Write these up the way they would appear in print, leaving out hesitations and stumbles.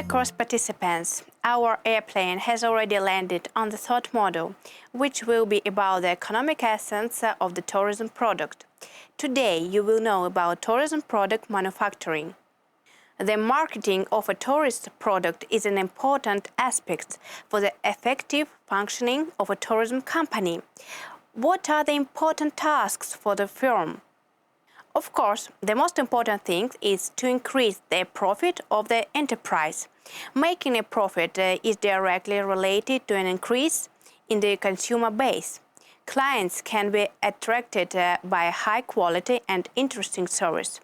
course participants, our airplane has already landed on the third module, which will be about the economic essence of the tourism product. Today you will know about tourism product manufacturing. The marketing of a tourist product is an important aspect for the effective functioning of a tourism company. What are the important tasks for the firm? Of course, the most important thing is to increase the profit of the enterprise. Making a profit is directly related to an increase in the consumer base. Clients can be attracted by a high quality and interesting service.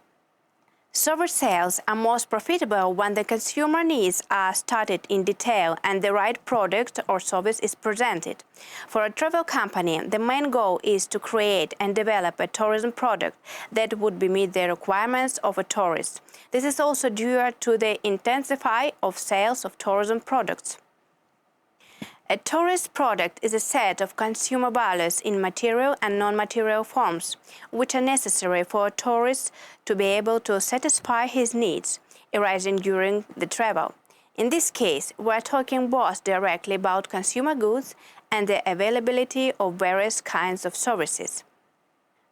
Service sales are most profitable when the consumer needs are studied in detail and the right product or service is presented. For a travel company, the main goal is to create and develop a tourism product that would meet the requirements of a tourist. This is also due to the intensify of sales of tourism products. A tourist product is a set of consumer values in material and non-material forms, which are necessary for a tourist to be able to satisfy his needs arising during the travel. In this case, we are talking both directly about consumer goods and the availability of various kinds of services.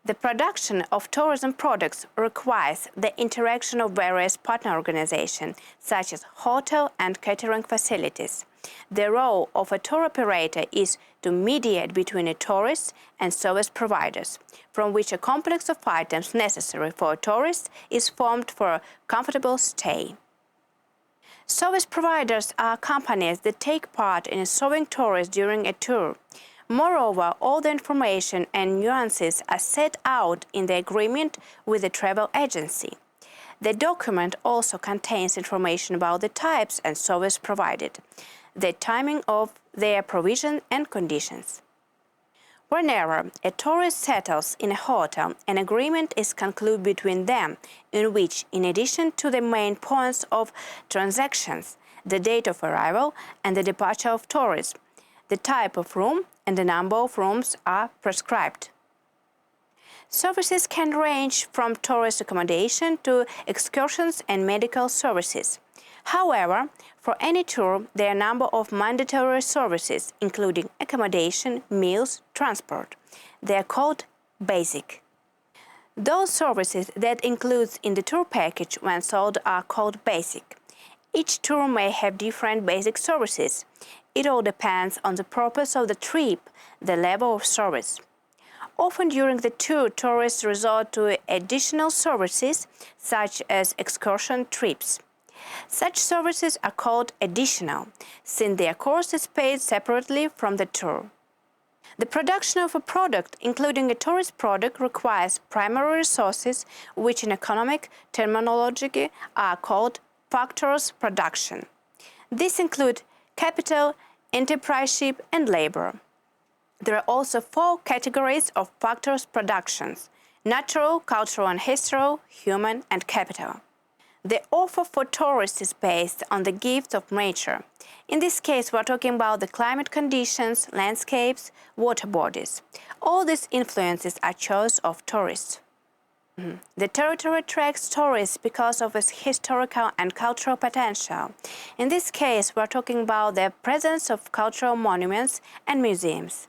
The production of tourism products requires the interaction of various partner organizations, such as hotel and catering facilities. The role of a tour operator is to mediate between a tourist and service providers, from which a complex of items necessary for a tourist is formed for a comfortable stay. Service providers are companies that take part in serving tourists during a tour. Moreover, all the information and nuances are set out in the agreement with the travel agency. The document also contains information about the types and service provided, the timing of their provision and conditions. Whenever a tourist settles in a hotel, an agreement is concluded between them, in which, in addition to the main points of transactions, the date of arrival and the departure of tourists, the type of room and the number of rooms are prescribed. Services can range from tourist accommodation to excursions and medical services. However, for any tour, there are a number of mandatory services, including accommodation, meals, transport. They are called basic. Those services that includes in the tour package when sold are called basic. Each tour may have different basic services. It all depends on the purpose of the trip, the level of service. Often during the tour, tourists resort to additional services such as excursion trips. Such services are called additional, since their cost is paid separately from the tour. The production of a product, including a tourist product, requires primary resources, which in economic terminology are called factors production. These include capital, enterpriseship, and labor. There are also four categories of factors productions: natural, cultural and historical, human, and capital. The offer for tourists is based on the gifts of nature. In this case, we are talking about the climate conditions, landscapes, water bodies. All these influences are choice of tourists. The territory attracts tourists because of its historical and cultural potential. In this case, we are talking about the presence of cultural monuments and museums.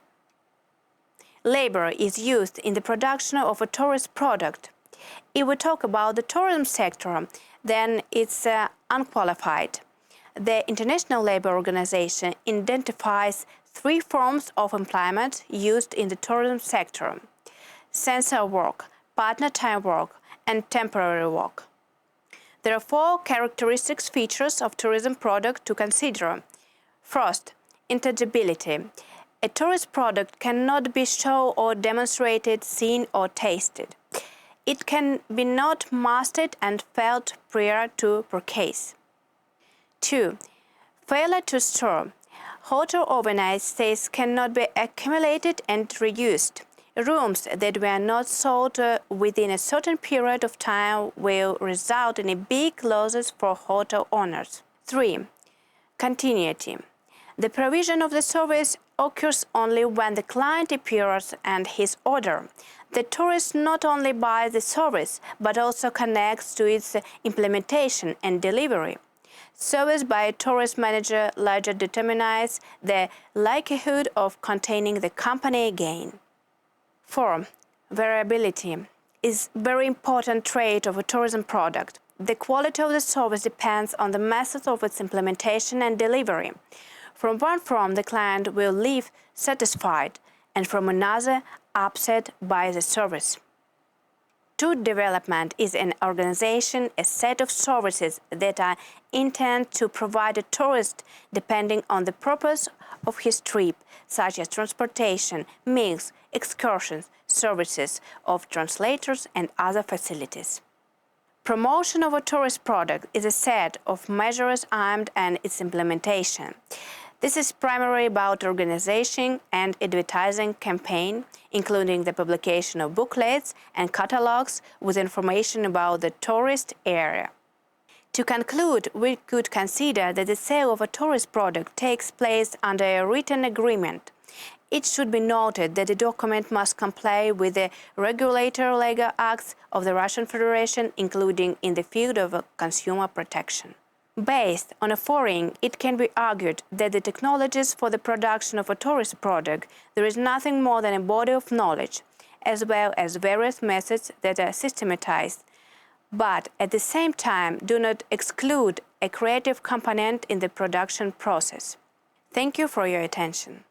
Labor is used in the production of a tourist product. If we talk about the tourism sector, then it's unqualified. The International Labour Organization identifies three forms of employment used in the tourism sector: censor work, partner-time work, and temporary work. There are four characteristic features of tourism product to consider. First, intangibility. A tourist product cannot be shown or demonstrated, seen or tasted. It can be not mastered and felt prior to purchase. 2. Failure to store. Hotel overnight stays cannot be accumulated and reused. Rooms that were not sold within a certain period of time will result in big losses for hotel owners. 3. Continuity. The provision of the service occurs only when the client appears and his order. The tourist not only buys the service, but also connects to its implementation and delivery. Service by a tourist manager largely determines the likelihood of containing the company gain. 4. Variability is a very important trait of a tourism product. The quality of the service depends on the method of its implementation and delivery. From one form, the client will leave satisfied, and from another, upset by the service. Tour development is an organization, a set of services that are intended to provide a tourist depending on the purpose of his trip, such as transportation, meals, excursions, services of translators and other facilities. Promotion of a tourist product is a set of measures aimed at its implementation. This is primarily about organization and advertising campaign, including the publication of booklets and catalogs with information about the tourist area. To conclude, we could consider that the sale of a tourist product takes place under a written agreement. It should be noted that the document must comply with the regulatory legal acts of the Russian Federation, including in the field of consumer protection. Based on a foreign, it can be argued that the technologies for the production of a tourist product, there is nothing more than a body of knowledge, as well as various methods that are systematized, but at the same time do not exclude a creative component in the production process. Thank you for your attention.